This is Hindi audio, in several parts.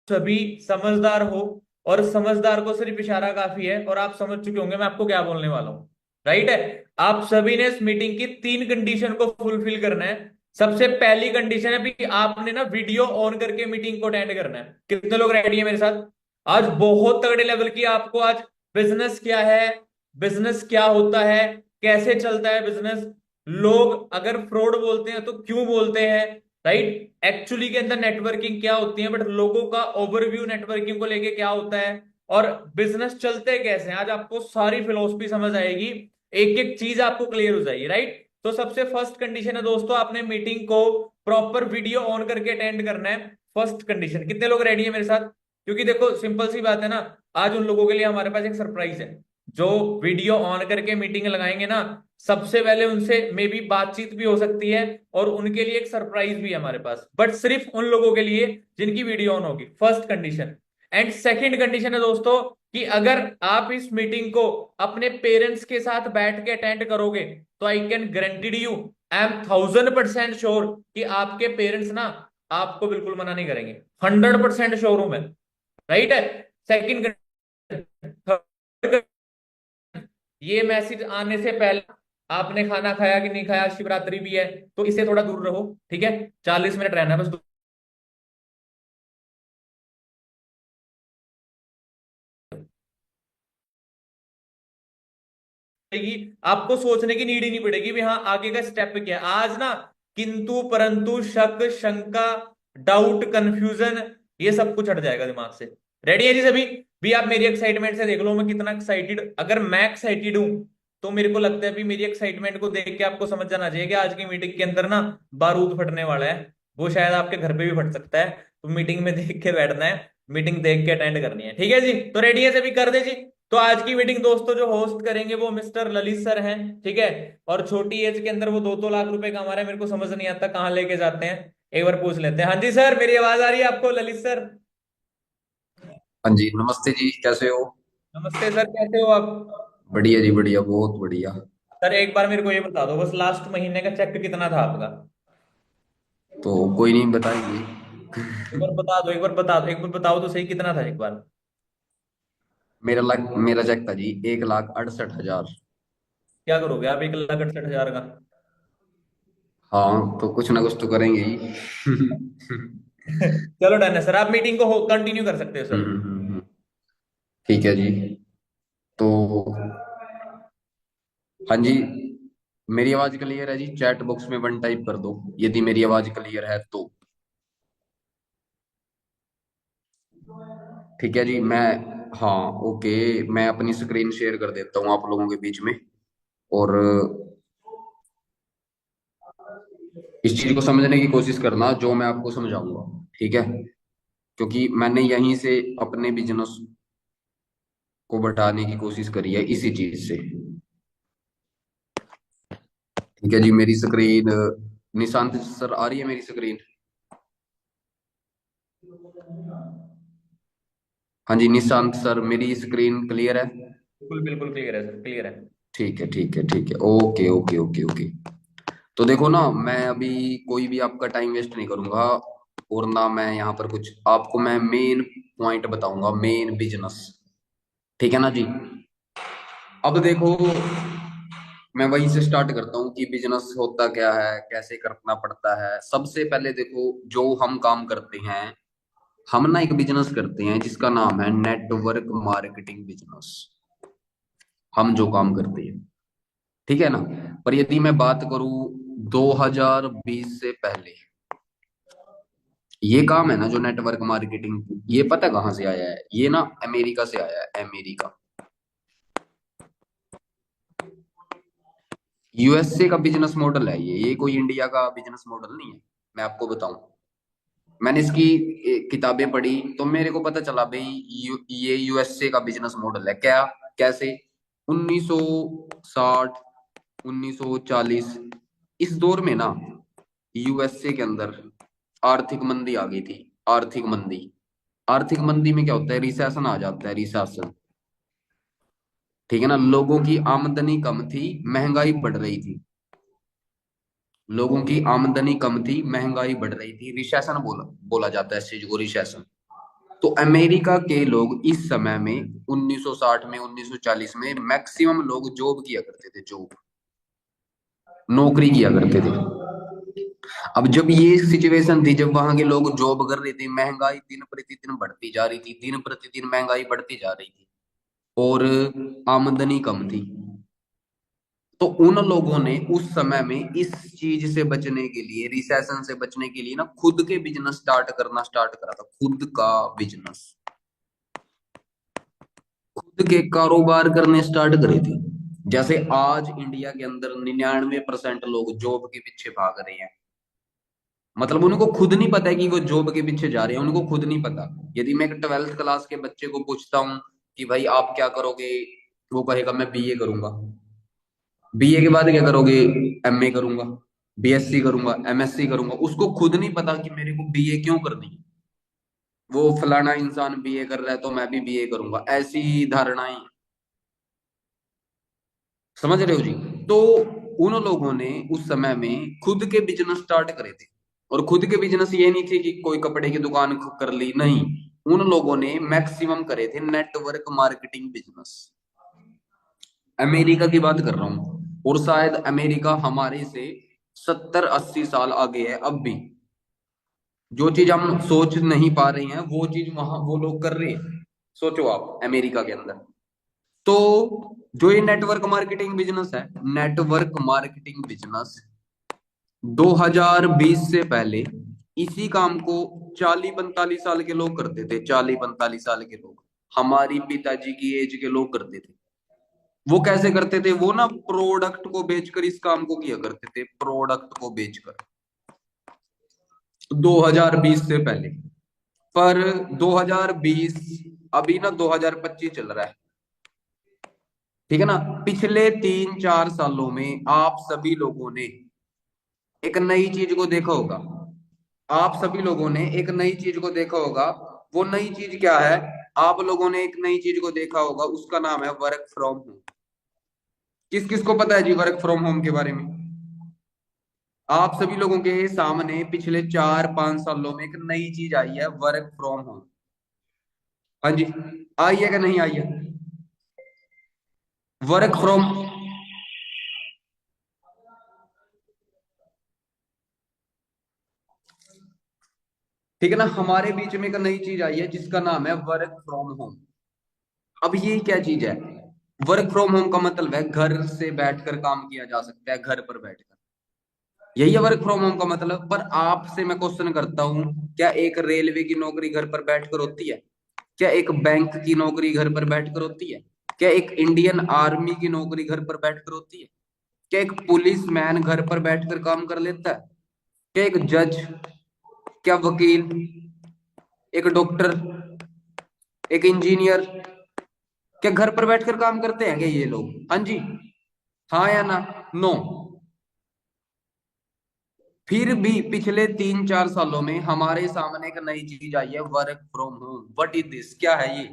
सभी समझदार हो, और समझदार को सिर्फ इशारा काफी है, और आप समझ चुके होंगे मैं आपको क्या बोलने वाला हूं। राइट है। आप सभी ने इस मीटिंग की तीन कंडीशन को फुलफिल करना है। सबसे पहली कंडीशन है भी, आपने ना वीडियो ऑन करके मीटिंग को अटेंड करना है। कितने लोग रेडी है मेरे साथ? आज बहुत तगड़े लेवल की आपको आज बिजनेस क्या है, बिजनेस क्या होता है, कैसे चलता है बिजनेस, लोग अगर फ्रॉड बोलते हैं तो क्यों बोलते हैं, राइट, एक्चुअली के अंदर नेटवर्किंग क्या होती है, बट लोगों का ओवरव्यू नेटवर्किंग को लेके क्या होता है, और बिजनेस चलते कैसे हैं, आज आपको सारी फिलोसफी समझ आएगी। एक एक चीज आपको क्लियर हो जाएगी। राइट। तो सबसे फर्स्ट कंडीशन है दोस्तों, आपने मीटिंग को प्रॉपर वीडियो ऑन करके अटेंड करना है। First condition. कितने लोग रेडी है मेरे साथ? क्योंकि देखो सिंपल सी बात है ना, आज उन लोगों के लिए हमारे पास एक सरप्राइज है। जो वीडियो ऑन करके मीटिंग लगाएंगे ना, सबसे पहले उनसे मे बी बातचीत भी हो सकती है, और उनके लिए एक सरप्राइज भी है हमारे पास, बट सिर्फ उन लोगों के लिए जिनकी वीडियो ऑन होगी। First condition. And second condition है दोस्तों, कि अगर आप इस मीटिंग को अपने पेरेंट्स के साथ बैठ के अटेंड करोगे, तो I can guaranteed you, I am 1000% sure कि आपके पेरेंट्स ना आपको बिल्कुल मना नहीं करेंगे। 100% श्योर हूं मैं। राइट है। सेकंड, ये मैसेज आने से पहले आपने खाना खाया कि नहीं खाया, शिवरात्रि भी है तो इससे थोड़ा दूर रहो। ठीक है। 40 मिनट रहना है बस। पड़ेगी, आपको सोचने की नीड ही नहीं पड़ेगी भी हाँ आगे का स्टेप क्या है। आज ना किंतु परंतु शक शंका डाउट कंफ्यूजन ये सब कुछ हट जाएगा दिमाग से। रेडी है जी सभी? भी आप मेरी एक्साइटमेंट से देख लो मैं कितना एक्साइटेड, अगर मैं एक्साइटेड हूं तो मेरे को लगता है भी मेरी एक्साइटमेंट को देख के आपको समझ जाना चाहिए कि आज की मीटिंग के अंदर ना बारूद फटने वाला है। वो शायद आपके घर पे भी फट सकता है। तो मीटिंग में देख के बैठना है, मीटिंग देख के अटेंड करनी है। ठीक है जी? तो रेडी है सभी? कर दे जी। तो आज की मीटिंग दोस्तों जो होस्ट करेंगे वो मिस्टर ललित सर हैं। ठीक है। और छोटी एज के अंदर वो 2-2 लाख रुपए कमा रहे हैं, मेरे को समझ नहीं आता कहाँ लेके जाते हैं। एक बार पूछ लेते हैं। हाँ जी सर, मेरी आवाज आ रही है आपको ललित सर? हाँ जी, नमस्ते जी, कैसे हो? नमस्ते सर, कैसे हो आप? बढ़िया जी, बढ़िया, बहुत बढ़िया। सर एक बार मेरे को ये बता दो, बस लास्ट महीने का चेक कितना था आपका? तो कोई नहीं, बताएंगे। एक बार बता दो, एक बार बता दो, एक बार बताओ तो सही, कितना था एक बार? मेरा चेक था जी 1,68,000। क्या करोगे आप 1,68,000 का? हाँ, तो कुछ ना कुछ तो करेंगे ही। चलो डन है सर, आप मीटिंग को कंटिन्यू कर सकते हो हम्म, सर। ठीक है जी। तो हाँ जी, मेरी आवाज क्लियर है जी? चैट बॉक्स में वन टाइप कर दो यदि मेरी आवाज क्लियर है तो। ठीक है जी। हाँ, ओके। मैं अपनी स्क्रीन शेयर कर देता हूँ आप लोगों के बीच में। और इस चीज को समझने की कोशिश करना जो मैं आपको समझाऊंगा। ठीक है? क्योंकि मैंने यहीं से अपने बिजनेस को बढ़ाने की कोशिश करी है इसी चीज से। ठीक है जी। मेरी स्क्रीन निशांत सर आ रही है मेरी स्क्रीन? हाँ जी, निशांत सर, मेरी स्क्रीन क्लियर है? बिल्कुल बिल्कुल क्लियर है सर, क्लियर है। ठीक है, ठीक है, ठीक है, ओके, ओके, ओके, ओके। तो देखो ना, मैं अभी कोई भी आपका टाइम वेस्ट नहीं करूंगा। और ना मैं यहाँ पर कुछ आपको मैं मेन पॉइंट बताऊंगा, मेन बिजनेस। ठीक है ना जी? अब देखो, मैं वहीं से स्टार्ट करता हूँ कि बिजनेस होता क्या है, कैसे करना पड़ता है। सबसे पहले देखो, जो हम काम करते हैं, हम ना एक बिजनेस करते हैं जिसका नाम है नेटवर्क मार्केटिंग बिजनेस। हम जो काम करते हैं, ठीक है ना? पर यदि मैं बात करूं 2020 से पहले, ये काम है ना जो नेटवर्क मार्केटिंग, ये पता कहाँ से आया है? ये ना अमेरिका से आया है, अमेरिका। यूएसए का बिजनेस मॉडल है ये कोई इंडिया का बिजनेस मॉडल नहीं है। मैं आपको बताऊं, मैंने इसकी किताबें पढ़ी तो मेरे को पता चला भाई, ये यूएसए का बिजनेस मॉडल है। क्या? कैसे? 1960, 1940, इस दौर में ना यूएसए के अंदर आर्थिक मंदी आ गई थी। आर्थिक मंदी। आर्थिक मंदी में क्या होता है? रिसेशन आ जाता है, रिसेशन। ठीक है ना? लोगों की आमदनी कम थी, महंगाई बढ़ रही थी। लोगों की आमदनी कम थी, महंगाई बढ़ रही थी। रिसेशन बोला बोला जाता है इस चीज को, रिसेशन। तो अमेरिका के लोग इस समय में 1960 में 1940 में मैक्सिमम लोग जॉब किया करते थे, जॉब, नौकरी किया करते थे। अब जब ये सिचुएशन थी, जब वहां के लोग जॉब कर रहे थे, महंगाई दिन प्रतिदिन बढ़ती जा रही थी, दिन प्रतिदिन महंगाई बढ़ती जा रही थी, और आमदनी कम थी। तो उन लोगों ने उस समय में इस चीज से बचने के लिए, रिसेशन से बचने के लिए ना, खुद के बिजनेस स्टार्ट करा था, खुद का बिजनेस, खुद के कारोबार करने स्टार्ट करे थे। जैसे आज इंडिया के अंदर 99% लोग जॉब के पीछे भाग रहे हैं, मतलब उनको खुद नहीं पता है कि वो जॉब के पीछे जा रहे हैं, उनको खुद नहीं पता। यदि मैं एक 12th क्लास के बच्चे को पूछता हूँ कि भाई आप क्या करोगे, वो कहेगा मैं बीए करूंगा। बीए के बाद क्या करोगे? एमए करूंगा, बीएससी करूंगा, एमएससी करूंगा। उसको खुद नहीं पता कि मेरे को बीए क्यों करनी है। वो फलाना इंसान बीए कर रहा है तो मैं भी बीए करूंगा, ऐसी धारणाएं, समझ रहे हो जी? तो उन लोगों ने उस समय में खुद के बिजनेस स्टार्ट करे थे। और खुद के बिजनेस ये नहीं थे कि कोई कपड़े की दुकान कर ली, नहीं। उन लोगों ने मैक्सिमम करे थे नेटवर्क मार्केटिंग बिजनेस। अमेरिका की बात कर रहा हूं, और शायद अमेरिका हमारे से 70-80 साल आगे है अब भी। जो चीज हम सोच नहीं पा रहे हैं वो चीज वहां वो लोग कर रहे हैं। सोचो आप, अमेरिका के अंदर। तो जो ये नेटवर्क मार्केटिंग बिजनेस है, नेटवर्क मार्केटिंग बिजनेस 2020 से पहले इसी काम को 40-45 साल के लोग करते थे, 40-45 साल के लोग, हमारी पिताजी की एज के लोग करते थे। वो कैसे करते थे? वो ना प्रोडक्ट को बेचकर इस काम को किया करते थे, प्रोडक्ट को बेचकर, 2020 से पहले। पर 2020, अभी ना 2025 चल रहा है, ठीक है ना? पिछले 3-4 सालों में आप सभी लोगों ने एक नई चीज को देखा होगा। आप सभी लोगों ने एक नई चीज को देखा होगा। वो नई चीज क्या है? आप लोगों ने एक नई चीज को देखा होगा, उसका नाम है वर्क फ्रॉम होम। किस किस को पता है जी वर्क फ्रॉम होम के बारे में? आप सभी लोगों के सामने पिछले 4-5 सालों में एक नई चीज आई है, वर्क फ्रॉम होम। हाँ जी, आई है कि नहीं आई है? वर्क फ्रॉम, ठीक है ना, हमारे बीच में एक नई चीज आई है जिसका नाम है वर्क फ्रॉम होम। अब ये क्या चीज है? वर्क फ्रॉम होम का मतलब है घर से बैठकर काम किया जा सकता है, घर पर बैठकर। यही है वर्क फ्रॉम होम का मतलब। पर आपसे मैं क्वेश्चन करता हूं, क्या एक रेलवे की नौकरी घर पर बैठकर होती है? क्या एक बैंक की नौकरी घर पर बैठकर होती है? क्या एक इंडियन आर्मी की नौकरी घर पर बैठकर होती है? क्या एक पुलिस मैन घर पर बैठकर काम कर लेता है? क्या एक जज, क्या वकील, एक डॉक्टर, एक इंजीनियर, क्या घर पर बैठकर काम करते हैं क्या ये लोग? हाँ जी, हाँ या ना? नो। फिर भी पिछले 3-4 सालों में हमारे सामने एक नई चीज आई है, work from home. What is this? क्या है ये?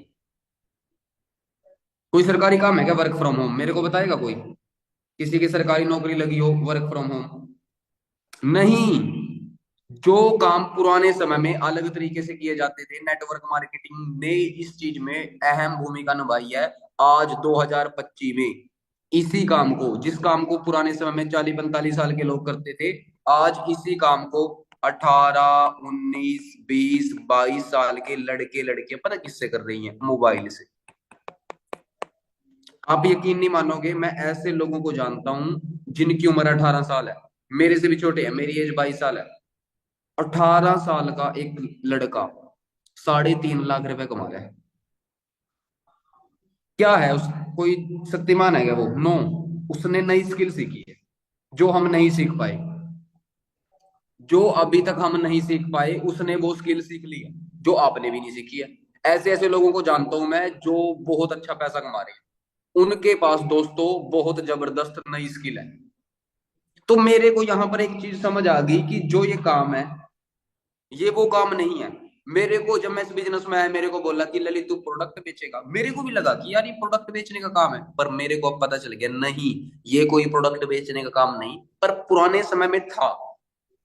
कोई सरकारी काम है क्या वर्क फ्रॉम होम? मेरे को बताएगा कोई? किसी की सरकारी नौकरी लगी हो वर्क फ्रॉम होम? नहीं। जो काम पुराने समय में अलग तरीके से किए जाते थे, नेटवर्क मार्केटिंग ने इस चीज में अहम भूमिका निभाई है। आज 2025 में इसी काम को, जिस काम को पुराने समय में 40-45 साल के लोग करते थे, आज इसी काम को 18-19-20-22 साल के लड़के लड़कियां पता किससे कर रही हैं? मोबाइल से। आप यकीन नहीं मानोगे, मैं ऐसे लोगों को जानता हूं जिनकी उम्र 18 साल है, मेरे से भी छोटे हैं, मेरी एज 22 साल है। 18 साल का एक लड़का 3.5 लाख रुपए कमा रहा है। क्या है उस, कोई शक्तिमान है क्या वो? नो। उसने नई स्किल सीखी है जो हम नहीं सीख पाए। जो अभी तक हम नहीं सीख पाए उसने वो स्किल सीख ली है जो आपने भी नहीं सीखी है। ऐसे ऐसे लोगों को जानता हूं मैं जो बहुत अच्छा पैसा कमा रहे हैं, उनके पास दोस्तों बहुत जबरदस्त नई स्किल है। तो मेरे को यहां पर एक चीज समझ आ गई कि जो ये काम है, ये वो काम नहीं है। मेरे को जब मैं इस बिजनेस में आया, मेरे को बोला कि ललित तू प्रोडक्ट बेचेगा, मेरे को भी लगा कि यार ये प्रोडक्ट बेचने का काम है। पर मेरे को अब पता चल गया, नहीं, ये कोई प्रोडक्ट बेचने का काम नहीं। पर पुराने समय में था,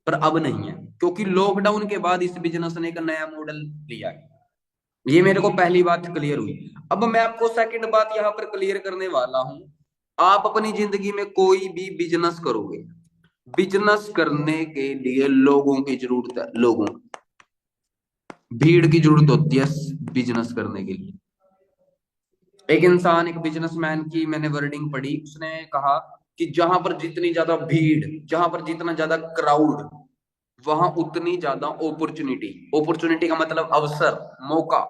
पर अब नहीं है, क्योंकि लॉकडाउन के बाद इस बिजनेस ने एक नया मॉडल लिया है। ये मेरे को पहली बात क्लियर हुई। अब मैं आपको सेकंड बात यहां पर क्लियर करने वाला हूं। आप अपनी जिंदगी में कोई भी बिजनेस करोगे, बिजनेस करने के लिए लोगों की जरूरत है, लोगों, भीड़ की जरूरत होती है बिजनेस करने के लिए। एक इंसान, एक बिजनेसमैन की मैंने वर्डिंग पढ़ी, उसने कहा कि जहां पर जितनी ज्यादा भीड़, जहां पर जितना ज्यादा क्राउड, वहां उतनी ज्यादा अपॉर्चुनिटी। अपॉर्चुनिटी का मतलब अवसर, मौका।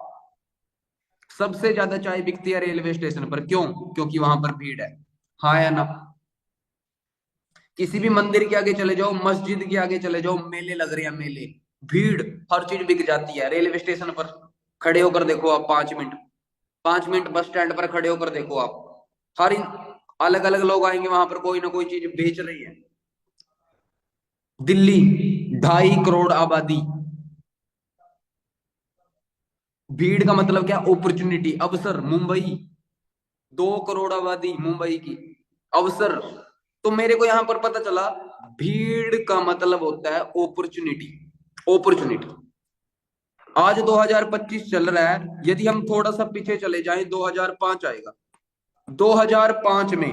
सबसे ज्यादा चाय बिकती है रेलवे स्टेशन पर, क्यों? क्योंकि वहां पर भीड़ है। हाँ या ना? किसी भी मंदिर के आगे चले जाओ, मस्जिद के आगे चले जाओ, मेले लग रहे हैं, मेले, भीड़, हर चीज बिक जाती है। रेलवे स्टेशन पर खड़े होकर देखो आप, 5 मिनट, 5 मिनट बस स्टैंड पर खड़े होकर देखो आप, हर अलग अलग लोग आएंगे वहां पर, कोई ना कोई चीज बेच रही है। दिल्ली, 2.5 करोड़ आबादी, भीड़ का मतलब क्या? अपॉर्चुनिटी, अवसर। मुंबई, 2 करोड़ आबादी मुंबई की, अवसर। तो मेरे को यहां पर पता चला भीड़ का मतलब होता है अपॉर्चुनिटी, अपॉर्चुनिटी। आज 2025 चल रहा है, यदि हम थोड़ा सा पीछे चले जाएं, 2005 आएगा। 2005 में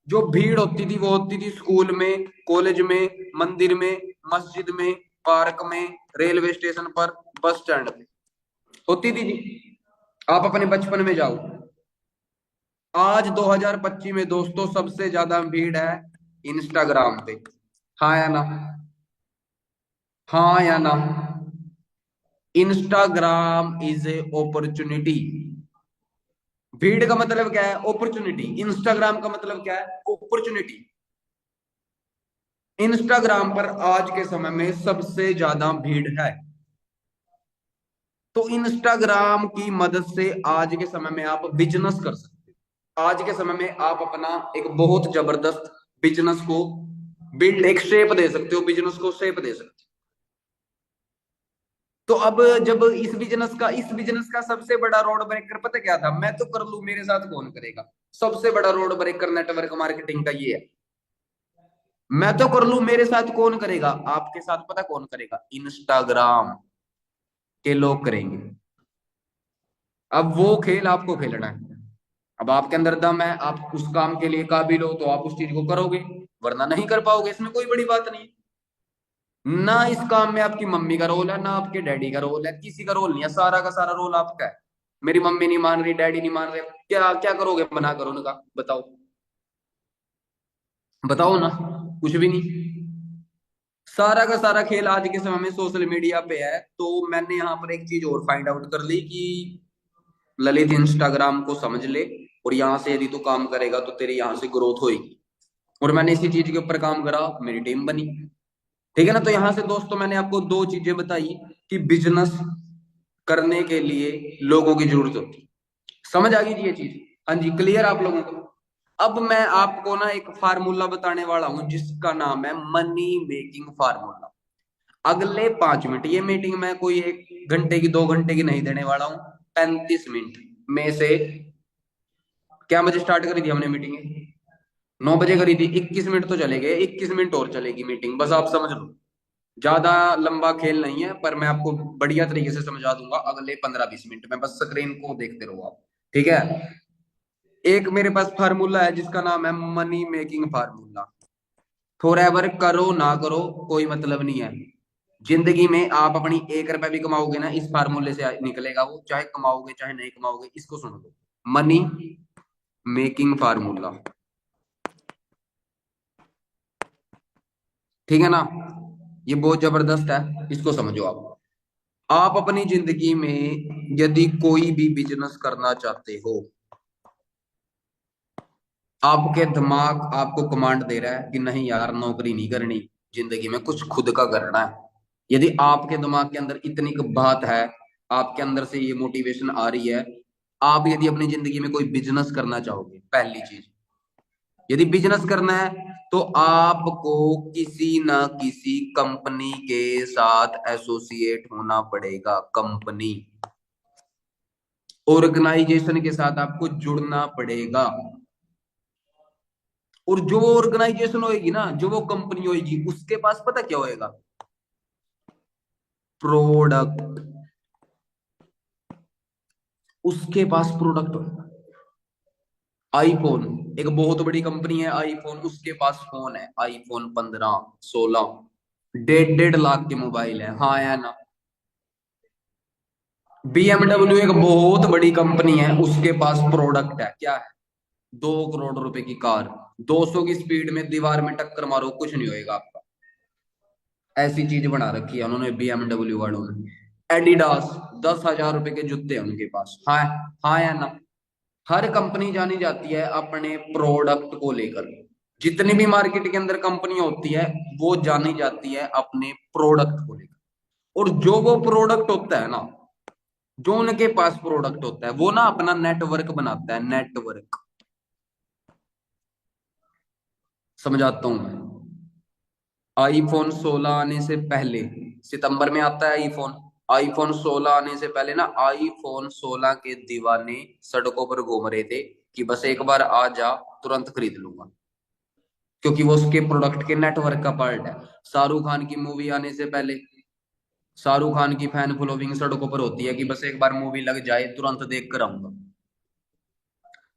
जो भीड़ होती थी वो होती थी स्कूल में, कॉलेज में, मंदिर में, मस्जिद में, पार्क में, रेलवे स्टेशन पर, बस स्टैंड पे होती थी जी। आप अपने बचपन में जाओ। आज 2025 में दोस्तों सबसे ज्यादा भीड़ है इंस्टाग्राम पे। हाँ या ना? हाँ या ना? Instagram is a opportunity. भीड़ का मतलब क्या है? अपॉर्चुनिटी। इंस्टाग्राम का मतलब क्या है? अपॉर्चुनिटी। इंस्टाग्राम पर आज के समय में सबसे ज्यादा भीड़ है। तो इंस्टाग्राम की मदद से आज के समय में आप बिजनेस कर सकते हो। आज के समय में आप अपना एक बहुत जबरदस्त बिजनेस को बिल्ड, एक शेप दे सकते हो, बिजनेस को शेप दे सकते हो। तो अब जब इस बिजनेस का सबसे बड़ा रोड ब्रेकर पता क्या था? मैं तो कर लूं, मेरे साथ कौन करेगा? सबसे बड़ा रोड ब्रेकर नेटवर्क मार्केटिंग का ये है। मैं तो कर लूं, मेरे साथ कौन करेगा? आपके साथ पता कौन करेगा? इंस्टाग्राम के लोग करेंगे। अब वो खेल आपको खेलना है। अब आपके अंदर दम है, आप उस काम के लिए काबिल हो, तो आप उस चीज को करोगे, वरना नहीं कर पाओगे। इसमें कोई बड़ी बात नहीं है। ना इस काम में आपकी मम्मी का रोल है, ना आपके डैडी का रोल है, किसी का रोल नहीं है, सारा का सारा रोल आपका है। मेरी मम्मी नहीं मान रही, डैडी नहीं मान रहे, क्या क्या करोगे? मना करो उनका, बताओ, बताओ ना। कुछ भी नहीं। सारा का सारा खेल आज के समय में सोशल मीडिया पे है। तो मैंने यहाँ पर एक चीज और फाइंड आउट कर ली कि ललित, इंस्टाग्राम को समझ ले, और यहाँ से यदि तू काम करेगा तो तेरे यहाँ से ग्रोथ होगी। और मैंने इसी चीज के ऊपर काम करा, मेरी टीम बनी। ठीक है ना? तो यहाँ से दोस्तों मैंने आपको दो चीजें बताई कि बिजनेस करने के लिए लोगों की जरूरत होती है। समझ आ गई जी ये चीज? हाँ जी, क्लियर आप लोगों को? अब मैं आपको ना एक फार्मूला बताने वाला हूं जिसका नाम है मनी मेकिंग फार्मूला। अगले 5 मिनट, ये मीटिंग मैं कोई 1 घंटे की, 2 घंटे की नहीं देने वाला हूं। 35 मिनट में से, क्या बजे स्टार्ट करी थी हमने मीटिंग? 9 बजे करी थी। 21 मिनट तो चले गए, 21 मिनट और चलेगी मीटिंग, बस आप समझ लो। ज्यादा लंबा खेल नहीं है, पर मैं आपको बढ़िया तरीके से समझा दूंगा अगले 15-20 मिनट में। बस स्क्रीन को देखते रहो आप। ठीक है? एक मेरे पास फार्मूला है जिसका नाम है money making formula. For ever करो ना करो, कोई मतलब नहीं है। जिंदगी में आप अपनी 1 रुपया भी कमाओगे ना, इस फार्मूले से निकलेगा वो, चाहे कमाओगे चाहे नहीं कमाओगे। इसको सुन लो, मनी मेकिंग फार्मूला। ठीक है ना? ये बहुत जबरदस्त है, इसको समझो आप। आप अपनी जिंदगी में यदि कोई भी बिजनेस करना चाहते हो, आपके दिमाग आपको कमांड दे रहा है कि नहीं यार, नौकरी नहीं करनी, जिंदगी में कुछ खुद का करना है। यदि आपके दिमाग के अंदर इतनी बात है, आपके अंदर से ये मोटिवेशन आ रही है, आप यदि अपनी जिंदगी में कोई बिजनेस करना चाहोगे, पहली चीज, यदि बिजनेस करना है तो आपको किसी ना किसी कंपनी के साथ एसोसिएट होना पड़ेगा। कंपनी, ऑर्गेनाइजेशन के साथ आपको जुड़ना पड़ेगा। और जो वो ऑर्गेनाइजेशन होएगी ना, जो वो कंपनी होएगी, उसके पास पता क्या होएगा? प्रोडक्ट। उसके पास प्रोडक्ट। आईफोन, एक बहुत बड़ी कंपनी है आईफोन, उसके पास फोन है आईफोन 15, 16, 1.5 1.5 लाख के मोबाइल है, हाँ या ना। बीएमडब्ल्यू एक बहुत बड़ी कंपनी है, उसके पास प्रोडक्ट है, क्या है? 2 करोड़ रुपए की कार, 200 की स्पीड में दीवार में टक्कर मारो कुछ नहीं होएगा आपका। ऐसी चीज बना रखी है उन्होंने बीएमडब्ल्यू वालों ने। एडिडास, 10,000 रुपए के जूते हैं उनके पास, हाँ। हाँ या ना। हर कंपनी जानी जाती है अपने प्रोडक्ट को लेकर। जितनी भी मार्केट के अंदर कंपनी होती है वो जानी जाती है अपने प्रोडक्ट को लेकर। और जो वो प्रोडक्ट होता है ना, जो उनके पास प्रोडक्ट होता है वो ना अपना नेटवर्क बनाता है, नेटवर्क। समझाता हूं मैं। आईफोन 16 आने से पहले, सितंबर में आता है आईफोन। आईफोन 16 आने से पहले ना आईफोन 16 के दीवाने सड़कों पर घूम रहे थे कि बस एक बार आ जा, तुरंत खरीद लूंगा। क्योंकि वो उसके प्रोडक्ट के नेटवर्क का पार्ट है। शाहरुख खान की मूवी आने से पहले शाहरुख खान की फैन फॉलोइंग सड़कों पर होती है कि बस एक बार मूवी लग जाए तुरंत देख कर आऊंगा।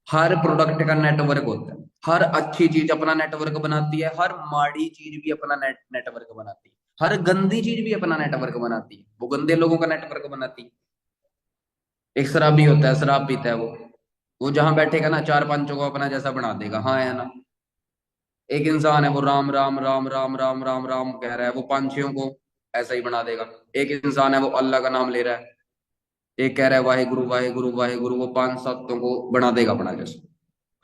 हर प्रोडक्ट का नेटवर्क होता है। हर अच्छी चीज अपना नेटवर्क बनाती है, हर माड़ी चीज भी अपना नेटवर्क बनाती है, हर गंदी चीज भी अपना नेटवर्क बनाती है, वो गंदे लोगों का नेटवर्क बनाती है। एक शराबी होता है, शराब पीता है वो जहां बैठेगा ना चार पांचों को अपना जैसा बना देगा, हाँ है ना। एक इंसान है वो राम राम राम राम राम राम राम कह रहा है, वो पांछियों को ऐसा ही बना देगा। एक इंसान है वो अल्लाह का नाम ले रहा है, एक कह रहा है वाहे गुरु वाहे गुरु वाहे गुरु, वो पांच सातों को बना देगा अपना जैसा।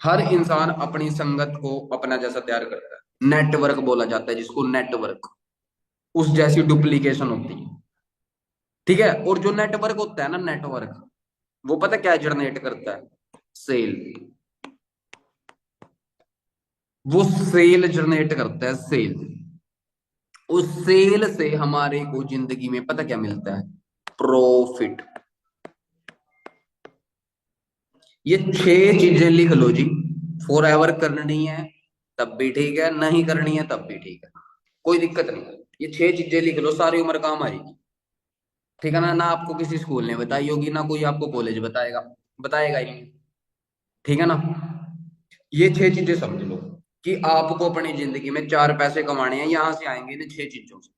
हर इंसान अपनी संगत को अपना जैसा तैयार करता है, नेटवर्क बोला जाता है जिसको, नेटवर्क। उस जैसी डुप्लीकेशन होती है, ठीक है। और जो नेटवर्क होता है ना, नेटवर्क, वो पता क्या जनरेट करता है? सेल। वो सेल जनरेट करता है, सेल। उस सेल से हमारे को जिंदगी में पता क्या मिलता है? प्रॉफिट। ये 6 चीजें लिख लो जी। फॉर एवर करनी है तब भी ठीक है, नहीं करनी है तब भी ठीक है, कोई दिक्कत नहीं। ये 6 चीजें लिख लो, सारी उम्र काम आएगी। ठीक है ना। ना आपको किसी स्कूल ने बताई होगी, ना कोई आपको कॉलेज बताएगा, बताएगा ही नहीं। ठीक है ना। ये 6 चीजें समझ लो कि आपको अपनी जिंदगी में 4 पैसे कमाने हैं, यहां से आएंगे इन 6 चीजों से।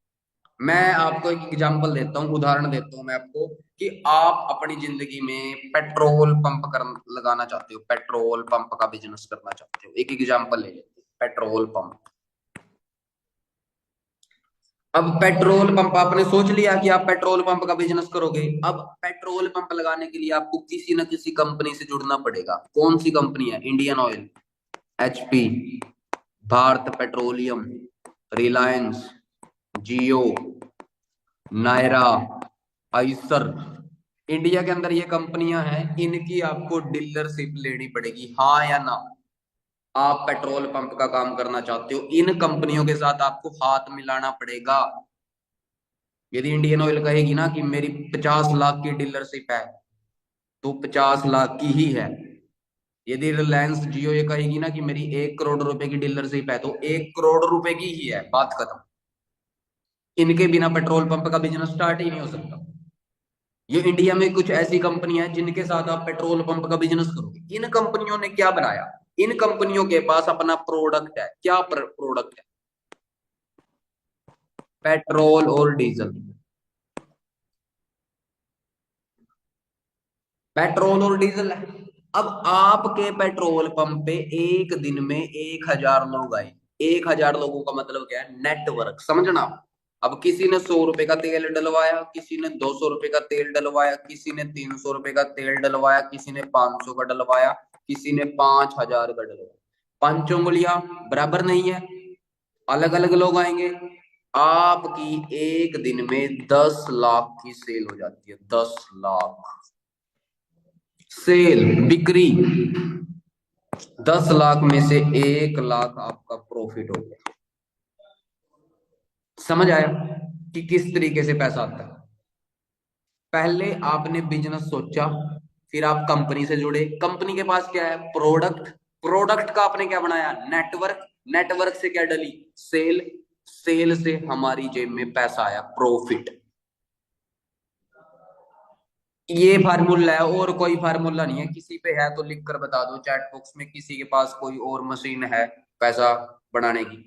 मैं आपको एक एग्जांपल देता हूँ, उदाहरण देता हूँ मैं आपको, कि आप अपनी जिंदगी में पेट्रोल पंप कर लगाना चाहते हो, पेट्रोल पंप का बिजनेस करना चाहते हो। एक एग्जांपल ले लेते हैं, पेट्रोल पंप। अब पेट्रोल पंप आपने सोच लिया कि आप पेट्रोल पंप का बिजनेस करोगे। अब पेट्रोल पंप लगाने के लिए आपको किसी न किसी कंपनी से जुड़ना पड़ेगा। कौन सी कंपनी है? इंडियन ऑयल, एचपी, भारत पेट्रोलियम, रिलायंस, जियो, नायरा, आइसर। इंडिया के अंदर ये कंपनियां हैं, इनकी आपको डीलरशिप लेनी पड़ेगी, हाँ या ना। आप पेट्रोल पंप का काम करना चाहते हो, इन कंपनियों के साथ आपको हाथ मिलाना पड़ेगा। यदि इंडियन ऑयल कहेगी ना कि मेरी 50 लाख की डीलरशिप है, तो 50 लाख की ही है। यदि रिलायंस जियो ये कहेगी ना कि मेरी 1 करोड़ रुपए की डीलरशिप है, तो 1 करोड़ रुपए की ही है, बात खत्म। इनके बिना पेट्रोल पंप का बिजनेस स्टार्ट ही नहीं हो सकता। ये इंडिया में कुछ ऐसी कंपनियां हैं जिनके साथ आप पेट्रोल पंप का बिजनेस करोगे। इन कंपनियों ने क्या बनाया? इन कंपनियों के पास अपना प्रोडक्ट है, क्या प्रोडक्ट है? पेट्रोल और डीजल। पेट्रोल और डीजल है। अब आपके पेट्रोल पंप पे एक दिन में 1,000 लोग आए। 1,000 लोगों का मतलब क्या है? नेटवर्क, समझना। अब किसी ने 100 रुपए का तेल डलवाया, किसी ने 200 रुपए का तेल डलवाया, किसी ने 300 रुपए का तेल डलवाया, किसी ने 500 का डलवाया, किसी ने 5,000 का डलवाया। पांचों उंगलियां बराबर नहीं है, अलग अलग लोग आएंगे। आपकी एक दिन में 10 लाख की सेल हो जाती है, 10 लाख। सेल, बिक्री। 10 लाख में से 1 लाख आपका प्रॉफिट हो गया। समझ आया कि किस तरीके से पैसा आता है? पहले आपने बिजनेस सोचा, फिर आप कंपनी से जुड़े। कंपनी के पास क्या है? प्रोडक्ट। प्रोडक्ट का आपने क्या बनाया? नेटवर्क। नेटवर्क से क्या डली? सेल। सेल से हमारी जेब में पैसा आया, प्रॉफिट। ये फार्मूला है, और कोई फार्मूला नहीं है। किसी पे है तो लिख कर बता दो चैट बॉक्स में, किसी के पास कोई और मशीन है पैसा बढ़ाने की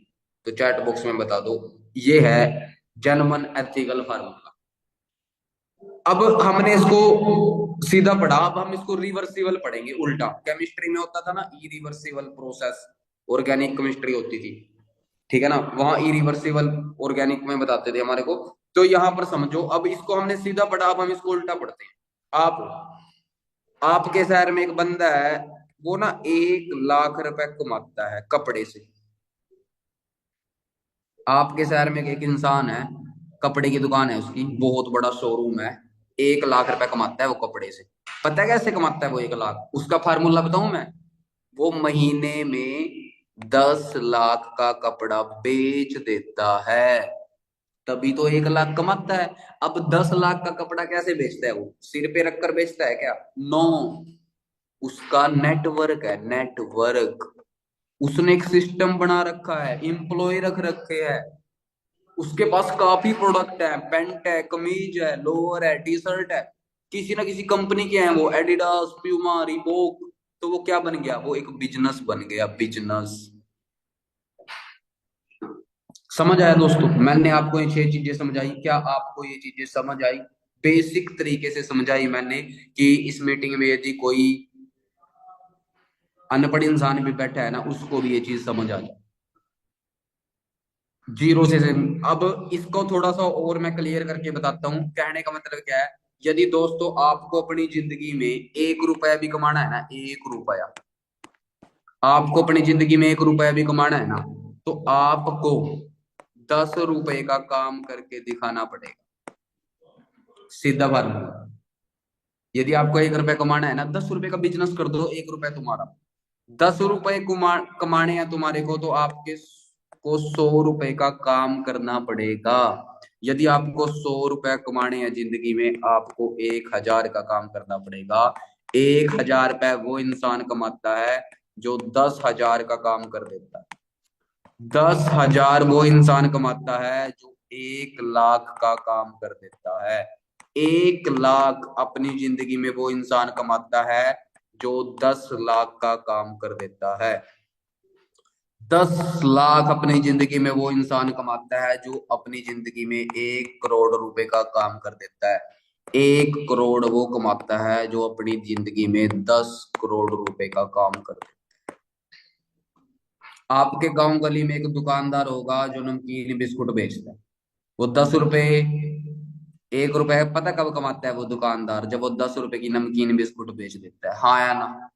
तो चैट बॉक्स में बता दो। ये है जनमन एथिकल फार्मूला। अब हमने इसको सीधा पढ़ा, अब हम इसको रिवर्सिबल पढ़ेंगे उल्टा। केमिस्ट्री में होता था ना इरिवर्सिबल प्रोसेस, ऑर्गेनिक केमिस्ट्री होती थी, ठीक है ना, वहां इरिवर्सिबल ऑर्गेनिक में बताते थे हमारे को। तो यहां पर समझो, अब इसको हमने सीधा पढ़ा, अब हम इसको उल्टा पढ़ते हैं। आप आपके शहर में एक बंदा है, वो ना 1 लाख रुपए कमाता है कपड़े से। आपके शहर में एक इंसान है, कपड़े की दुकान है उसकी, बहुत बड़ा शोरूम है, 1 लाख रुपए कमाता है वो कपड़े से। पता है कैसे कमाता है वो 1 लाख? उसका फार्मूला बताऊं मैं? वो महीने में 10 लाख का कपड़ा बेच देता है, तभी तो 1 लाख कमाता है। अब 10 लाख का कपड़ा कैसे बेचता है? वो सिर पे रखकर बेचता है क्या? नो, उसका नेटवर्क है, नेटवर्क। उसने एक सिस्टम बना रखा है, एम्प्लॉय रख रखे हैं, उसके पास काफी प्रोडक्ट है, पेंट है, कमीज है, लोअर है, टी शर्ट है, किसी ना किसी कंपनी के हैं वो, एडिडास, प्यूमा, रिबोक। तो वो क्या बन गया? वो एक बिजनेस बन गया, बिजनेस। समझ आया दोस्तों? मैंने आपको ये 6 चीजें समझाई, क्या आपको ये चीजें समझ आई? बेसिक तरीके से समझाई मैंने, कि इस मीटिंग में यदि कोई अनपढ़ इंसान भी बैठा है ना, उसको भी ये चीज समझ आ जाए। जीरो से अब इसको थोड़ा सा और मैं क्लियर करके बताता हूँ, कहने का मतलब क्या है। यदि दोस्तों आपको अपनी जिंदगी में 1 रुपया भी कमाना है ना, 1 रुपया, आपको अपनी जिंदगी में 1 रुपया भी कमाना है ना, तो आपको 10 रुपए का काम करके दिखाना पड़ेगा। सीधा फार्मूला। यदि आपको 1 रुपया कमाना है ना, 10 रुपए का बिजनेस कर दो, 1 रुपया तुम्हारा। 10 रुपए कमाने हैं तुम्हारे को, तो आपके को 100 रुपए का काम करना पड़ेगा। यदि आपको 100 रुपया कमाने हैं जिंदगी में, आपको 1 हजार का काम करना पड़ेगा। 1 हजार रुपया वो इंसान कमाता है जो 10 हजार का काम कर देता है। 10 हजार वो इंसान कमाता है जो 1 लाख का काम कर देता है। 1 लाख अपनी जिंदगी में वो इंसान कमाता है जो 10 लाख का काम कर देता है। 10 लाख अपनी जिंदगी में वो इंसान कमाता है जो अपनी जिंदगी में 1 करोड़ रुपए का काम कर देता है। 1 करोड़ वो कमाता है जो अपनी जिंदगी में 10 करोड़ रुपए का काम कर देता है। आपके गांव गली में एक दुकानदार होगा जो नमकीन बिस्कुट बेचता है। वो 10 रुपए, 1 रुपए पता कब कमाता है वो दुकानदार? जब वो 10 रुपए की नमकीन बिस्कुट बेच देता है, हाँ या ना?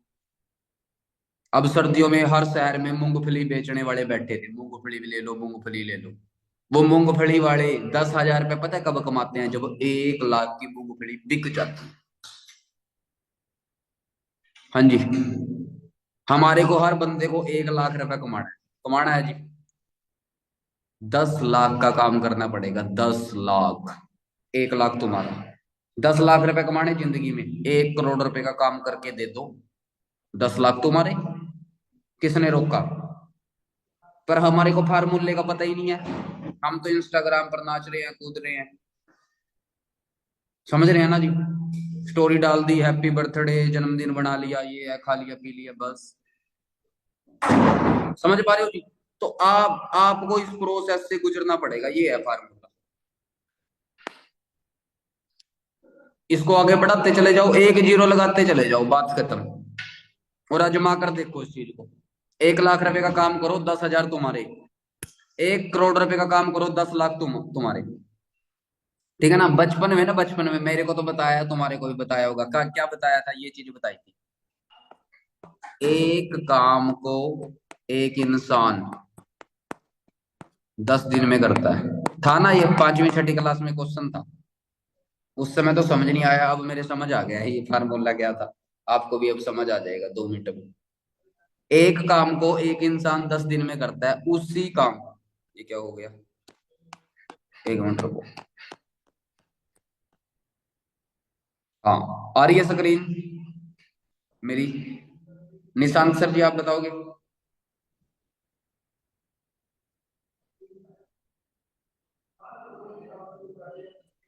अब सर्दियों में हर शहर में मूंगफली बेचने वाले बैठे थे, मूंगफली भी ले लो, मूंगफली ले लो। वो मूंगफली वाले 10 हजार रुपये पता है कब कमाते हैं? जब 1 लाख की मूंगफली बिक जाती है। हाँ जी, हमारे को हर बंदे को 1 लाख रुपए कमाना है, कमाना है जी। 10 लाख का काम करना पड़ेगा, 10 लाख। 1 लाख तुम्हारा, 10 लाख रुपए कमाने जिंदगी में, 1 करोड़ रुपए का काम करके दे दो, 10 लाख तुम्हारे। किसने रोका? पर हमारे को फार्मूले का पता ही नहीं है, हम तो इंस्टाग्राम पर नाच रहे हैं, कूद रहे हैं। समझ रहे हैं ना जी? स्टोरी डाल दी, हैप्पी बर्थडे, जन्मदिन बना लिया, ये है, खा लिया पी लिया, बस। समझ पा रहे हो जी? तो आपको इस प्रोसेस से गुजरना पड़ेगा, ये है फार्मूला। इसको आगे बढ़ाते चले जाओ, एक जीरो लगाते चले जाओ, बात खत्म। और आजमा कर देखो इस चीज को। 1 लाख रुपए का काम करो, 10 हजार तुम्हारे। 1 करोड़ रुपए का काम करो, 10 लाख तुम्हारे। ठीक है ना? बचपन में ना, बचपन में मेरे को तो बताया, तुम्हारे को भी बताया होगा, क्या बताया था? ये चीज बताई थी, एक काम को एक इंसान 10 दिन में करता है। था ना, ये 5वीं 6ठी क्लास में क्वेश्चन था। उस समय तो समझ नहीं आया, अब मेरे समझ आ गया है ये फार्मूला क्या था। आपको भी अब समझ आ जाएगा 2 मिनट में। एक काम को एक इंसान 10 दिन में करता है, उसी काम, ये क्या हो गया? 1 मिनट रुको। हाँ, आ रही है स्क्रीन मेरी? निशांत सर जी, आप बताओगे?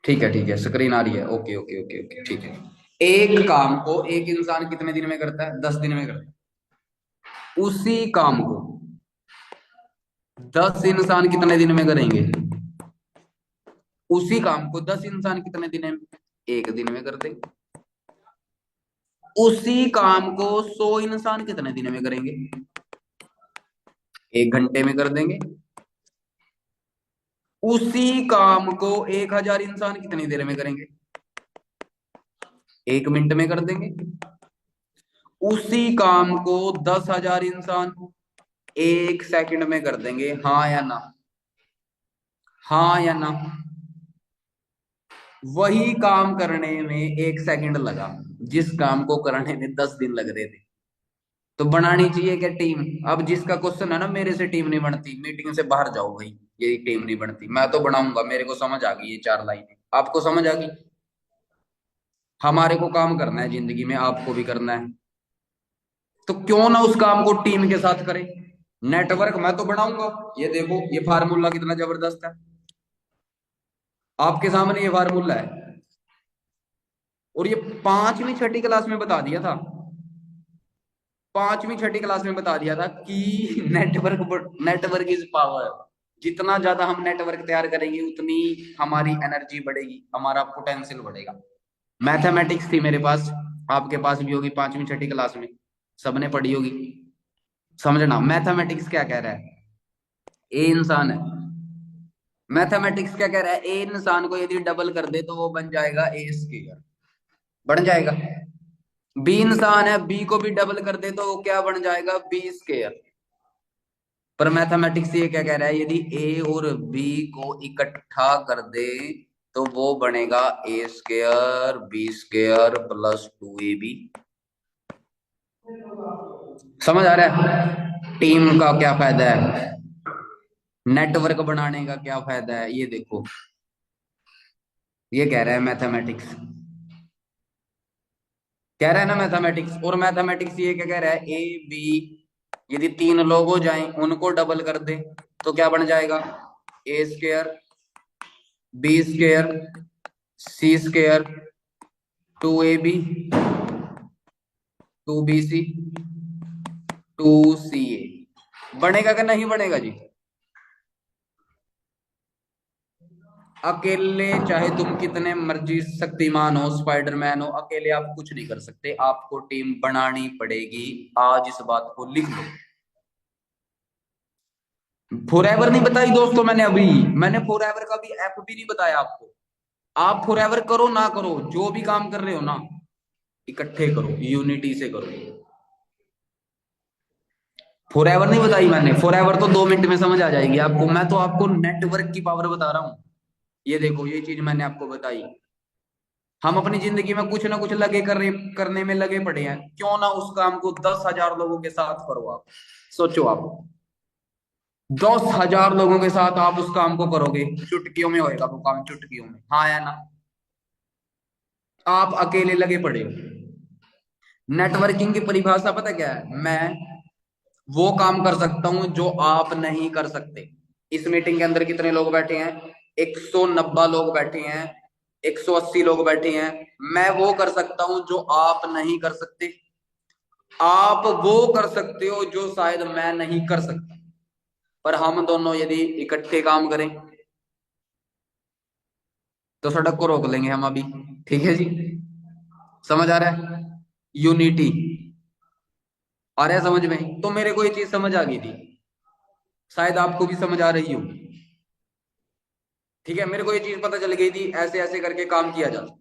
ठीक है, ठीक है, स्क्रीन आ रही है, ओके ओके ओके ओके, ठीक है। एक काम को एक इंसान कितने दिन में करता है? 10 दिन में करता है। उसी काम को 10 इंसान कितने दिन में करेंगे? उसी काम को 10 इंसान कितने दिन में? एक दिन में कर देंगे। उसी काम को 100 इंसान कितने दिन में करेंगे? 1 घंटे में कर देंगे। उसी काम को 1000 इंसान कितनी देर में करेंगे? 1 मिनट में कर देंगे। उसी काम को 10,000 इंसान 1 सेकंड में कर देंगे। हाँ या ना? हाँ या ना? वही काम करने में 1 सेकंड लगा, जिस काम को करने में 10 दिन लग रहे थे। तो बनानी चाहिए क्या टीम? अब जिसका क्वेश्चन है ना मेरे से टीम नहीं बनती, मीटिंग से बाहर जाओ भाई। ये टीम नहीं बनती, मैं तो बनाऊंगा। मेरे को समझ आ गई ये 4 लाइनें, आपको समझ आ गई? हमारे को काम करना है जिंदगी में, आपको भी करना है। तो क्यों ना उस काम को टीम के साथ करें। नेटवर्क मैं तो बनाऊंगा। ये देखो, ये फार्मूला कितना जबरदस्त है। आपके सामने ये फार्मूला है, और ये पांचवी छठी क्लास में बता दिया था। पांचवी छठी क्लास में बता दिया था कि नेटवर्क इज पावर। जितना ज्यादा हम नेटवर्क तैयार करेंगे उतनी हमारी एनर्जी बढ़ेगी, हमारा पोटेंशियल बढ़ेगा। मैथमेटिक्स थी मेरे पास, आपके पास भी होगी, पांचवी छठी क्लास में सबने पढ़ी होगी। समझना मैथमेटिक्स क्या कह रहा है। ए इंसान है, मैथमेटिक्स क्या कह रहा है, ए इंसान को यदि डबल कर दे तो वो बन जाएगा ए स्क्वायर, बन जाएगा। बी इंसान है, बी को भी डबल कर दे तो वो क्या बन जाएगा, बी स्क्वायर। पर मैथमेटिक्स ये क्या कह रहा है, यदि ए और बी को इकट्ठा कर दे तो वो बनेगा a square b square plus 2ab। समझ आ रहा है टीम का क्या फायदा है, नेटवर्क बनाने का क्या फायदा है? ये देखो, ये कह रहा है मैथमेटिक्स, कह रहा है ना मैथमेटिक्स। और मैथमेटिक्स ये क्या कह रहा है, ए बी यदि 3 लोग हो जाएं उनको डबल कर दे तो क्या बन जाएगा, ए स्क्वायर बी स्क्वायर सी स्क्वायर 2ab 2bc 2ca। बनेगा कि नहीं बनेगा जी? अकेले चाहे तुम कितने मर्जी शक्तिमान हो, स्पाइडरमैन हो, अकेले आप कुछ नहीं कर सकते, आपको टीम बनानी पड़ेगी। आज इस बात को लिख लो। फॉरएवर नहीं बताई दोस्तों मैंने अभी, मैंने फॉरएवर का भी ऐप भी नहीं बताया आपको। आप फॉरएवर करो ना करो, जो भी काम कर रहे हो ना, इकट्ठे करो, यूनिटी से करो। फॉरएवर नहीं बताई मैंने, फॉरएवर तो 2 मिनट में समझ आ जाएगी आपको। मैं तो आपको नेटवर्क की पावर बता रहा हूं। ये देखो, ये चीज मैंने आपको बताई। हम अपनी जिंदगी में कुछ ना कुछ करने में लगे पड़े हैं, क्यों ना उस काम को 10,000 लोगों के साथ करो आप। सोचो आप, 10,000 लोगों के साथ आप उस काम को करोगे, चुटकियों में होएगा वो काम, चुटकियों में। हाँ या ना? आप अकेले लगे पड़े हो। नेटवर्किंग की परिभाषा पता क्या है, मैं वो काम कर सकता हूं जो आप नहीं कर सकते। इस मीटिंग के अंदर कितने लोग बैठे हैं, 190 लोग बैठे हैं, 180 लोग बैठे हैं। मैं वो कर सकता हूं जो आप नहीं कर सकते। आप वो कर सकते हो जो शायद मैं नहीं कर सकता। पर हम दोनों यदि इकट्ठे काम करें तो सड़क को रोक लेंगे हम अभी। ठीक है जी, समझ आ रहा है? यूनिटी आ रहा है समझ में? तो मेरे को ये चीज समझ आ गई थी, शायद आपको भी समझ आ रही हो। ठीक है, मेरे को ये चीज पता चल गई थी, ऐसे ऐसे करके काम किया जाता।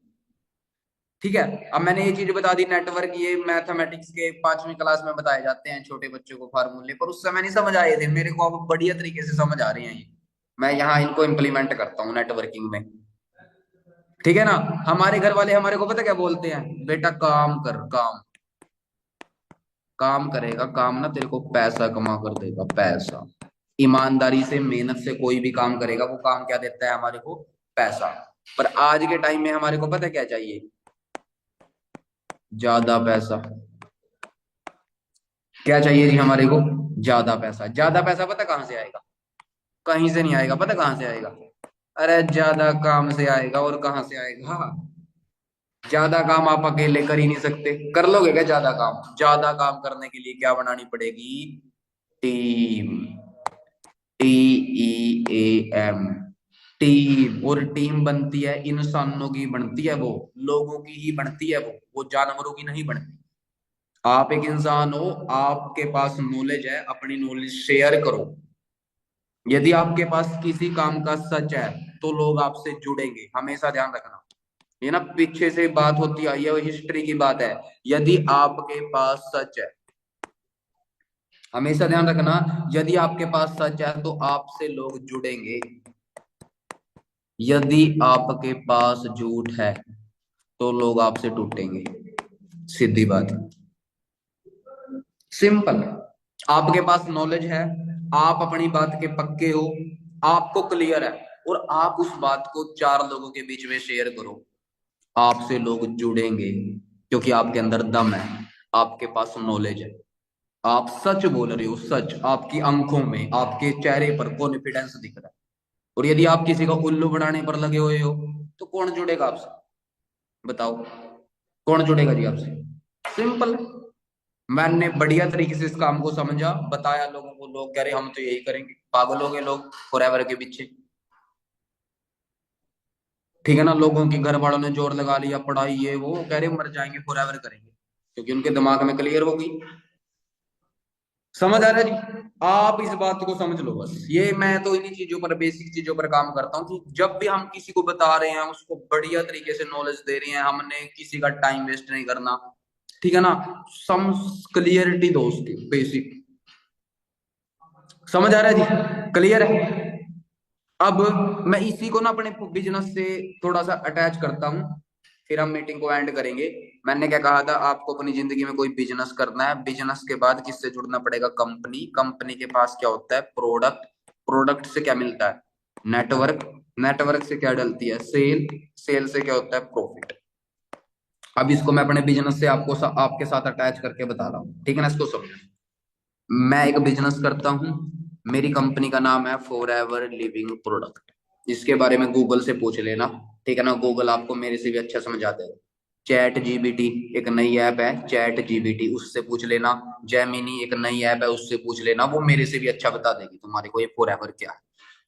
ठीक है, अब मैंने ये चीज बता दी, नेटवर्क ये मैथमेटिक्स के पांचवी क्लास में बताए जाते हैं छोटे बच्चों को फार्मूले, पर उस समय नहीं समझ आए थे मेरे को, अब बढ़िया तरीके से समझ आ रहे हैं ये। मैं यहाँ इनको इम्प्लीमेंट करता हूँ नेटवर्किंग में। ठीक है ना? हमारे घर वाले हमारे को पता क्या बोलते हैं, बेटा काम कर काम। काम करेगा, काम ना तेरे को पैसा कमा कर देगा, पैसा। ईमानदारी से मेहनत से कोई भी काम करेगा वो काम क्या देता है हमारे को, पैसा। पर आज के टाइम में हमारे को पता क्या चाहिए, ज्यादा पैसा। क्या चाहिए जी हमारे को, ज्यादा पैसा। ज्यादा पैसा पता कहां से आएगा, कहीं से नहीं आएगा। पता कहां से आएगा, अरे ज्यादा काम से आएगा। और कहां से आएगा, ज्यादा काम आप अकेले कर ही नहीं सकते। कर लोगे क्या ज्यादा काम? ज्यादा काम करने के लिए क्या बनानी पड़ेगी? टीम। TEAM। टीम। और टीम बनती है इंसानों की, बनती है वो, लोगों की ही बनती है वो जानवरों की नहीं बनती। आप एक इंसान हो, आपके पास नॉलेज है, अपनी नॉलेज शेयर करो। यदि आपके पास किसी काम का सच है तो लोग आपसे जुड़ेंगे, हमेशा ध्यान रखना। ये ना पीछे से बात होती आई है, वो हिस्ट्री की बात है। यदि आपके पास सच है, हमेशा ध्यान रखना, यदि आपके पास सच है तो आपसे लोग जुड़ेंगे। यदि आपके पास झूठ है तो लोग आपसे टूटेंगे। सीधी बात, सिंपल। आपके पास नॉलेज है, आप अपनी बात के पक्के हो, आपको क्लियर है, और आप उस बात को चार लोगों के बीच में शेयर करो, आपसे लोग जुड़ेंगे। क्योंकि आपके अंदर दम है, आपके पास नॉलेज है, आप सच बोल रहे हो, सच आपकी आंखों में, आपके चेहरे पर कॉन्फिडेंस दिख रहा है। और यदि आप किसी का उल्लू बनाने पर लगे हुए हो तो कौन जुड़ेगा आपसे? बताओ, कौन जुड़ेगा जी आपसे? सिंपल। मैंने बढ़िया तरीके से इस काम को समझा, बताया लोगों को, लोग कह रहे हम तो यही करेंगे। पागल हो गए लोग फॉरएवर के पीछे। ठीक है ना, लोगों के घर वालों ने जोर लगा लिया, पढ़ाई ये वो, कह रहे मर जाएंगे फॉरएवर करेंगे, क्योंकि उनके दिमाग में क्लियर हो गई। समझ आ रहा है जी? आप इस बात को समझ लो बस। ये मैं तो इन्हीं चीजों पर, बेसिक चीजों पर काम करता हूँ कि जब भी हम किसी को बता रहे हैं, उसको बढ़िया तरीके से नॉलेज दे रहे हैं, हमने किसी का टाइम वेस्ट नहीं करना। ठीक है ना? सम क्लियरिटी दो उसकी बेसिक। समझ आ रहा है जी? क्लियर है? अब मैं इसी को ना अपने बिजनेस से थोड़ा सा अटैच करता हूँ, फिर हम मीटिंग को एंड करेंगे। मैंने क्या कहा था आपको, अपनी जिंदगी में कोई बिजनेस करना है, बिजनेस के बाद किससे जुड़ना पड़ेगा? कंपनी। कंपनी के पास क्या होता है? प्रोडक्ट। प्रोडक्ट से क्या मिलता है? नेटवर्क। नेटवर्क से क्या डलती है? सेल। सेल से क्या होता है? प्रॉफिट। अब इसको मैं अपने बिजनेस से आपके साथ अटैच करके बता रहा हूँ, ठीक है ना? इसको समझो। मैं एक बिजनेस करता हूँ, मेरी कंपनी का नाम है फॉर एवर लिविंग प्रोडक्ट। इसके बारे में गूगल से पूछ लेना, ठीक है ना? गूगल आपको मेरे से भी अच्छा समझा देगा। चैट जीबीटी एक नई ऐप है, चैट जीबीटी, उससे पूछ लेना। जेमिनी एक नई ऐप है, उससे पूछ लेना, वो मेरे से भी अच्छा बता देगी तुम्हारे को ये फॉर एवर क्या है।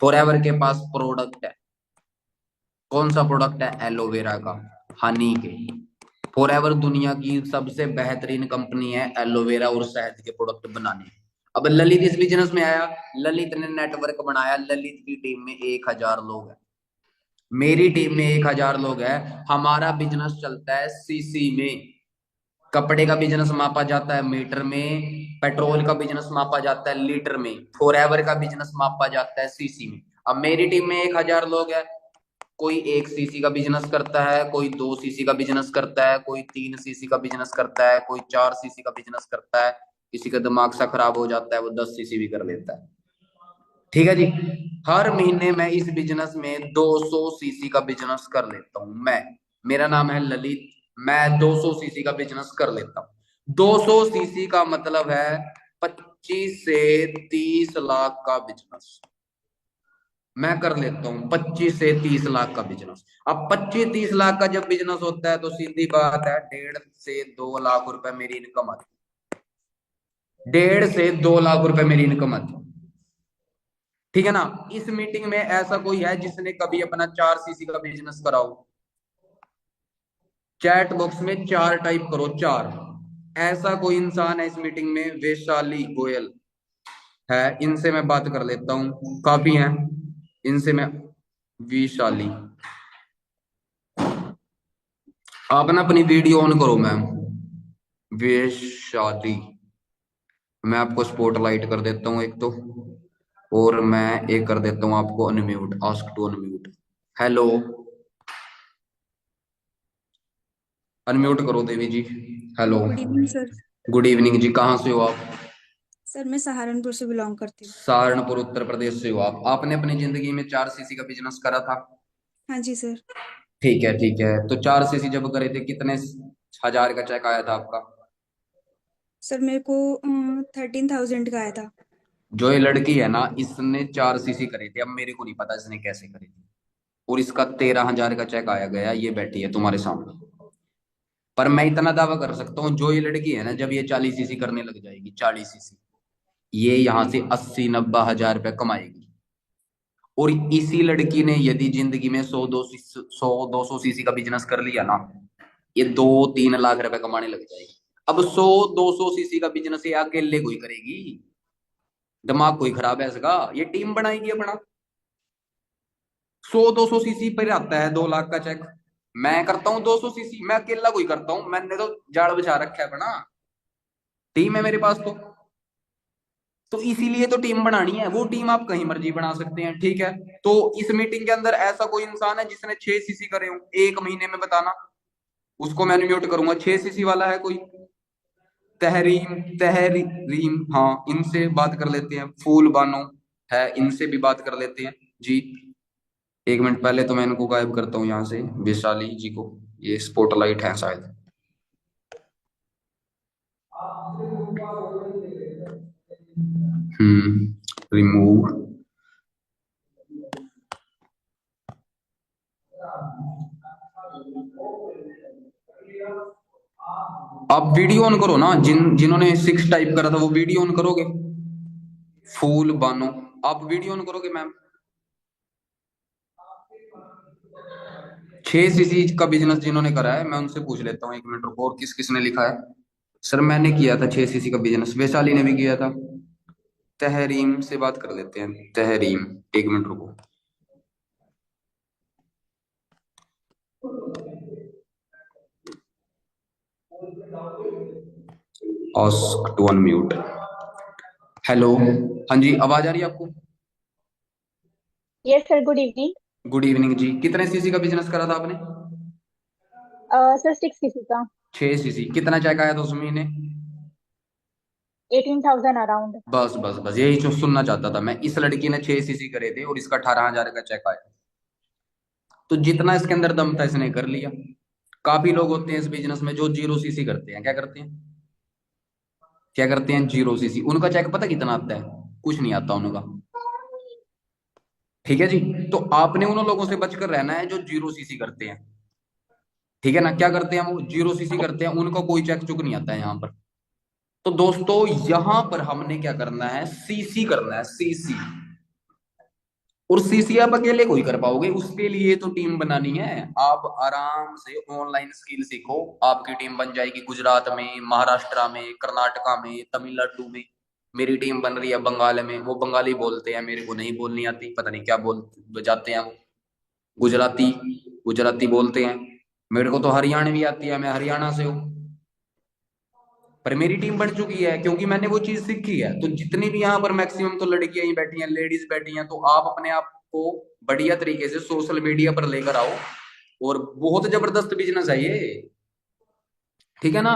फॉर एवर के पास प्रोडक्ट है। कौन सा प्रोडक्ट है? एलोवेरा का, हनी के। फॉरएवर दुनिया की सबसे बेहतरीन कंपनी है एलोवेरा और शहद के प्रोडक्ट बनाने। अब ललित इस बिजनेस में आया, ललित ने नेटवर्क बनाया, ललित की टीम में 1,000 लोग हैं, मेरी टीम में 1,000 लोग हैं। हमारा बिजनेस चलता है सीसी में। कपड़े का बिजनेस मापा जाता है मीटर में, पेट्रोल का बिजनेस मापा जाता है लीटर में, फॉरएवर का बिजनेस मापा जाता है सीसी में। अब मेरी टीम में 1,000 लोग हैं, कोई 1 सीसी का बिजनेस करता है, कोई 2 सीसी का बिजनेस करता है, कोई 3 सीसी का बिजनेस करता है, कोई 4 सीसी का बिजनेस करता है। किसी का दिमाग सा खराब हो जाता है, वो 10 सीसी भी कर लेता है। ठीक है जी? हर महीने मैं इस बिजनेस में 200 सीसी का बिजनेस कर लेता हूं मैं। मेरा नाम है ललित, मैं 200 सीसी का बिजनेस कर लेता हूँ। 200 सीसी का मतलब है 25 से 30 लाख का बिजनेस मैं कर लेता हूँ। 25 से 30 लाख का बिजनेस। अब 25-30 लाख का जब बिजनेस होता है तो सीधी बात है, 1.5 से 2 लाख रुपए मेरी इनकम आती है। 1.5 से 2 लाख रुपए मेरी इनकम आती है। ठीक है ना? इस मीटिंग में ऐसा कोई है जिसने कभी अपना 4 सीसी का बिजनेस करा हो? चैट बॉक्स में 4 टाइप करो, 4। ऐसा कोई इंसान है इस मीटिंग में? वैशाली गोयल है, इनसे मैं बात कर लेता हूँ, काफी हैं। इनसे मैं, विशाली, आप ना अपनी वीडियो ऑन करो मैम। वैशाली, मैं आपको स्पॉटलाइट कर देता हूँ एक तो, और मैं एक कर देता हूँ आपको unmute, ask to unmute. Hello, unmute करो Devi ji. Hello. Good evening sir. Good evening जी, कहाँ से हो आप? सर मैं सहारनपुर से बिलोंग करती हूँ। सहारनपुर उत्तर प्रदेश से हो आप? आपने अपनी जिंदगी में 4 सीसी का बिजनेस करा था? हाँ जी सर। ठीक है ठीक है, तो 4 सीसी जब करे थे कितने हजार का चेक आया था आपका? सर मेरे को 13,000 का आया था। जो ये लड़की है ना, इसने 4 सीसी करे थे, अब मेरे को नहीं पता इसने कैसे करे थे, और इसका 13,000 का चेक आया गया, ये बैठी है तुम्हारे सामने। पर मैं इतना दावा कर सकता हूँ, जो ये लड़की है ना, जब ये 40 सीसी करने लग जाएगी, 40 सीसी, ये यहां से 80-90 हजार रुपये कमाएगी। और इसी लड़की ने यदि जिंदगी में 100-200 सीसी का बिजनेस कर लिया ना, ये 2-3 लाख रुपए कमाने लग जाएगी। अब 100-200 सीसी का बिजनेस ये अकेले कोई करेगी? दिमाग कोई खराब है इसका? ये टीम बनाएगी अपना। 100-200 सीसी पर आता है 2 लाख का चेक। मैं करता हूँ 200 सीसी, मैं अकेला कोई करता हूँ? मैंने तो जाल बिछा रखा है अपना, टीम है मेरे पास तो इसीलिए तो टीम बनानी है। वो टीम आप कहीं मर्जी बना सकते हैं, ठीक है? तो इस मीटिंग के अंदर ऐसा कोई इंसान है जिसने 6 सीसी करे हो 1 महीने में? बताना, उसको मैं म्यूट करूंगा। 6 सीसी वाला है कोई? तहरीम, तहरीम, हाँ, इनसे बात कर लेते हैं। फूल बानो है, इनसे भी बात कर लेते हैं जी। 1 मिनट, पहले तो मैं इनको गायब करता हूँ यहाँ से, वैशाली जी को। ये स्पॉटलाइट है शायद। रिमूव। आप वीडियो ऑन करो ना, जिन्होंने 6 टाइप करा था वो वीडियो ऑन करोगे? फूल बानो, आप वीडियो ऑन करोगे मैम? 6 सीसी का बिजनेस जिन्होंने करा है, मैं उनसे पूछ लेता हूँ। 1 मिनट रुको, और किस किसने लिखा है? सर मैंने किया था 6 सीसी का बिजनेस, वैशाली ने भी किया था। तहरीम से बात कर लेते हैं। तहरीम, 1 मिनट रुको। Ask to unmute. हेलो, हाँ जी, आवाज आ रही है आपको? Yes sir, good evening. Good evening जी। कितने सीसी का बिजनेस करा था आपने? सर 6 किसी का। 6 सीसी। कितना चेक आया था उस महीने? 18,000 अराउंड। बस बस बस, यही जो सुनना चाहता था मैं। इस लड़की ने 6 सीसी करे थे और इसका 18 हजार का चेक आया। तो जितना इसके अंदर दम था इसने कर लिया। काफी लोग होते हैं इस बिजनेस में जो 0 सीसी करते हैं। क्या करते हैं? क्या करते हैं? 0 सीसी। उनका चेक पता कितना आता है? कुछ नहीं आता उनका। ठीक है जी। तो आपने उन लोगों से बचकर रहना है जो 0 सीसी करते हैं। ठीक है ना? क्या करते हैं वो? 0 सीसी करते हैं, उनका कोई चेक चुक नहीं आता है यहाँ पर। तो दोस्तों, यहां पर हमने क्या करना है? सीसी करना है, सीसी। और सीसी आप अकेले कोई कर पाओगे? उसके लिए तो टीम बनानी है। आप आराम से ऑनलाइन स्किल सीखो, आपकी टीम बन जाएगी। गुजरात में, महाराष्ट्र में, कर्नाटका में, तमिलनाडु में मेरी टीम बन रही है। बंगाल में, वो बंगाली बोलते हैं, मेरे को नहीं बोलनी आती, पता नहीं क्या बोल जाते हैं वो। गुजराती, गुजराती बोलते हैं। मेरे को तो हरियाणवी आती है, मैं हरियाणा से हूँ। पर मेरी टीम बन चुकी है क्योंकि मैंने वो चीज सीखी है। तो जितनी भी यहाँ पर मैक्सिमम तो लड़कियां ही बैठी हैं, लेडीज बैठी हैं, तो आप अपने आप को बढ़िया तरीके से सोशल मीडिया पर लेकर आओ। और बहुत जबरदस्त बिजनेस है ये, ठीक है ना?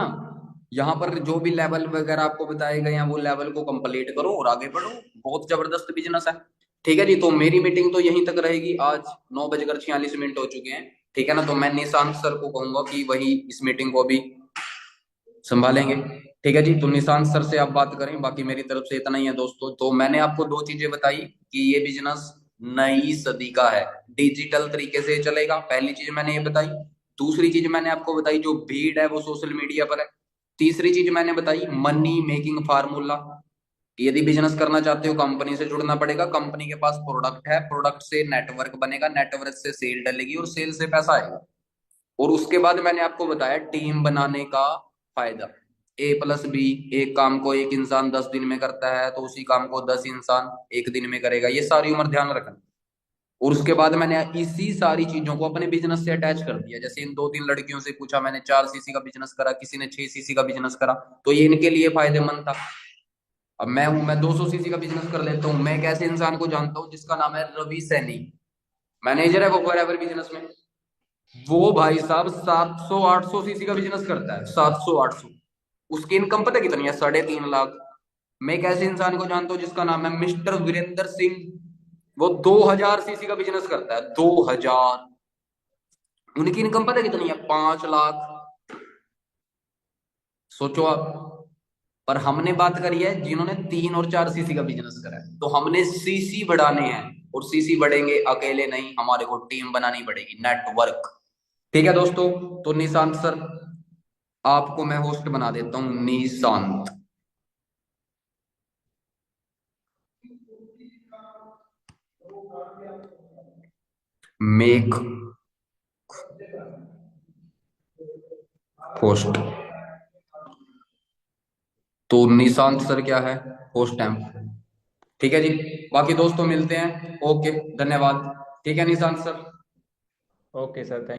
यहाँ पर जो भी लेवल वगैरह आपको बताए गए हैं, वो लेवल को कंप्लीट करो और आगे बढ़ो। बहुत जबरदस्त बिजनेस है। ठीक है जी। तो मेरी मीटिंग तो यहीं तक रहेगी। आज 9:46 हो चुके हैं, ठीक है ना? तो मैं निशांत सर को कहूंगा कि वही इस मीटिंग को भी संभालेंगे। ठीक है जी। तो निशांत सर से आप बात करें, बाकी मेरी तरफ से इतना ही है दोस्तों। तो मैंने आपको 2 चीजें बताई कि ये बिजनेस नई सदी का है, डिजिटल तरीके से चलेगा। पहली चीज मैंने ये बताई। दूसरी चीज मैंने आपको बताई, जो भीड़ है वो सोशल मीडिया पर है। तीसरी चीज मैंने बताई, मनी मेकिंग फार्मूला। यदि बिजनेस करना चाहते हो, कंपनी से जुड़ना पड़ेगा। कंपनी के पास प्रोडक्ट है, प्रोडक्ट से नेटवर्क बनेगा, नेटवर्क से सेल डलेगी और सेल से पैसा आएगा। और उसके बाद मैंने आपको बताया टीम बनाने का फायदा। A+B, एक काम को एक इंसान 10 दिन में करता है, तो उसी काम को 10 इंसान 1 दिन में करेगा। ये सारी उम्र ध्यान रखना। और उसके बाद मैंने इसी सारी चीजों को अपने बिजनेस से अटैच कर दिया। जैसे इन 2-3 लड़कियों से पूछा मैंने, 4 सीसी का बिजनेस करा, किसी ने 6 सीसी का बिजनेस करा, तो ये इनके लिए फायदेमंद था। अब मैं हूं, मैं 200 सीसी का बिजनेस कर लेता हूँ। मैं एक ऐसे इंसान को जानता हूँ जिसका नाम है रवि सैनी, मैनेजर है वो फॉरएवर बिजनेस में। वो भाई साहब 700-800 सीसी का बिजनेस करता है, 700-800। उसकी इनकम पता कितनी है? 3.5 लाख। मैं एक ऐसे इंसान को जानता हूँ जिसका नाम है मिस्टर वीरेंद्र सिंह। वो 2,000 सीसी का बिजनेस करता है, 2,000। उनकी इनकम पता कितनी है? 5 लाख। सोचो आप। पर हमने बात करी है जिन्होंने 3 और 4 सीसी का बिजनेस करा है। तो हमने सीसी बढ़ाने हैं, और सीसी बढ़ेंगे अकेले नहीं, हमारे को टीम बनानी पड़ेगी, नेटवर्क। ठीक है दोस्तों। तो निशांत सर, आपको मैं होस्ट बना देता हूँ निशांत। Make host. तो निशांत सर क्या है, होस्ट टाइम। ठीक है जी, बाकी दोस्तों मिलते हैं, ओके, धन्यवाद। ठीक है Nishant sir. Okay sir, thank